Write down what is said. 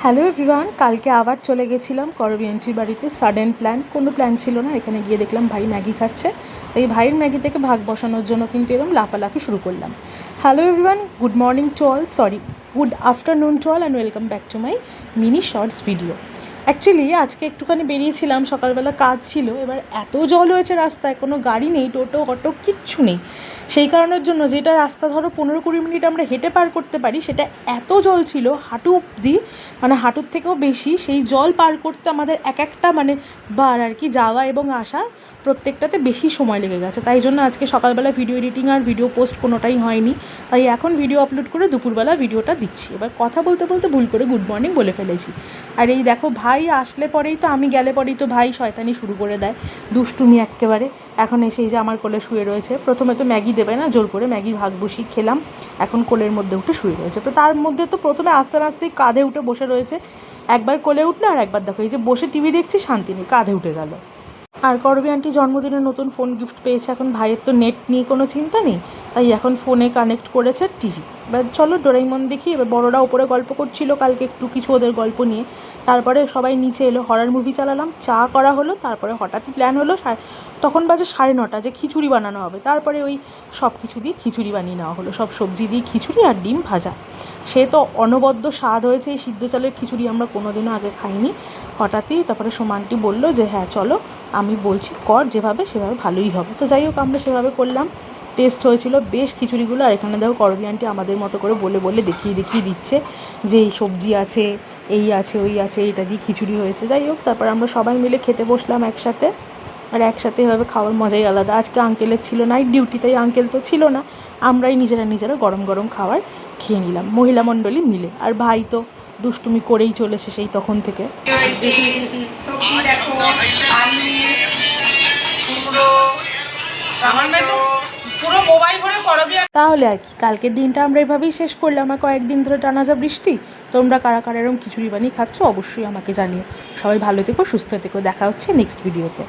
Hello everyone, কালকে আবার চলে গেছিলাম করবী আন্টির বাড়িতে। সাডেন প্ল্যান, কোনো প্ল্যান ছিল না। এখানে গিয়ে দেখলাম ভাই ম্যাগি খাচ্ছে, তাই ভাইয়ের ম্যাগি থেকে ভাগ বসানোর জন্য কিন্তু এরকম লাফালাফি শুরু করলাম। Hello everyone, good morning to all, good afternoon to all and welcome back to my mini shorts video. Actually আজকে একটুখানি বেরিয়েছিলাম, সকালবেলা কাজ ছিল। এবার এত জল হয়েছে রাস্তায়, কোনো গাড়ি নেই, টোটো অটো কিচ্ছু নেই। সেই কারণের জন্য যেটা রাস্তা ধরো 15-20 মিনিট আমরা হেঁটে পার করতে পারি, সেটা এত জল ছিল হাঁটু অবধি, মানে হাঁটুর থেকেও বেশি। সেই জল পার করতে আমাদের একটা বার আর কি যাওয়া এবং আসা প্রত্যেকটাতে বেশি সময় লেগে গেছে। তাই জন্য আজকে সকালবেলা ভিডিও এডিটিং আর ভিডিও পোস্ট কোনোটাই হয়নি। তাই এখন ভিডিও আপলোড করে দুপুরবেলা ভিডিওটা দিচ্ছি। এবার কথা বলতে বলতে ভুল করে গুড মর্নিং বলে ফেলেছি। আর এই দেখো, ভাই আসলে পরেই তো, আমি গেলে পরেই তো ভাই শয়তানি শুরু করে দেয়, দুষ্টুমি এক্কেবারে। এখন এসে এই যে আমার কোলে শুয়ে রয়েছে। প্রথমে তো ম্যাগি দেবে না, জোর করে ম্যাগির ভাগ বসি খেলাম, এখন কোলের মধ্যে উঠে শুয়ে রয়েছে। তো তার মধ্যে তো প্রথমে আস্তে আস্তেই কাঁধে উঠে বসে রয়েছে। একবার কোলে উঠলো, আর একবার দেখো এই যে বসে টিভি দেখছি, শান্তি নেই, কাঁধে উঠে গেল। আর করবী আন্টি জন্মদিনে নতুন ফোন গিফট পেয়েছে। এখন ভাইয়ের তো নেট নিয়ে কোনো চিন্তা নেই, তাই এখন ফোনে কানেক্ট করেছে টিভি। এবার চলো ডোরেমন দেখি। এবার বড়রা ওপরে গল্প করছিল কালকে একটু কিছু ওদের গল্প নিয়ে, তারপরে সবাই নিচে এলো, হরর মুভি চালালাম, চা করা হলো। তারপরে হঠাৎই প্ল্যান হলো, তখন বাজে 9:30 যে খিচুড়ি বানানো হবে। তারপরে ওই সব কিছু দিয়ে খিচুড়ি বানিয়ে নেওয়া হলো, সব সবজি দিয়ে খিচুড়ি আর ডিম ভাজা। সে তো অনবদ্য স্বাদ হয়েছে, এই সিদ্ধ চালের খিচুড়ি আমরা কোনোদিনও আগে খাইনি। হঠাৎই তারপরে সোমানটি বললো যে হ্যাঁ চলো, আমি বলছি কর, যেভাবে সেভাবে ভালোই হবে। তো যাই হোক, আমরা সেভাবে করলাম, টেস্ট হয়েছিল বেশ খিচুড়িগুলো। আর এখানে দেখো করবী আন্টি আমাদের মতো করে বলে বলে দেখিয়ে দিচ্ছে যে এই সবজি আছে, এই আছে, ওই আছে, এটা দিয়ে খিচুড়ি হয়েছে। যাই হোক, তারপর আমরা সবাই মিলে খেতে বসলাম একসাথে। আর একসাথে এভাবে খাওয়ার মজাই আলাদা। আজকে আঙ্কেলের ছিল নাইট ডিউটি, তাই আঙ্কেল তো ছিল না, আমরাই নিজেরা গরম গরম খাবার খেয়ে নিলাম মহিলা মণ্ডলী মিলে। আর ভাই তো দুষ্টুমি করেই চলেছে সেই তখন থেকে। তাহলে আর কি, কালকের দিনটা আমরা এভাবেই শেষ করলাম। আর কয়েকদিন ধরে টানা যা বৃষ্টি, তোমরা কারা কারা এরকম খিচুড়ি বানিয়ে খাচ্ছ অবশ্যই আমাকে জানিও। সবাই ভালো থেকো, সুস্থ থেকো, দেখা হচ্ছে নেক্সট ভিডিওতে।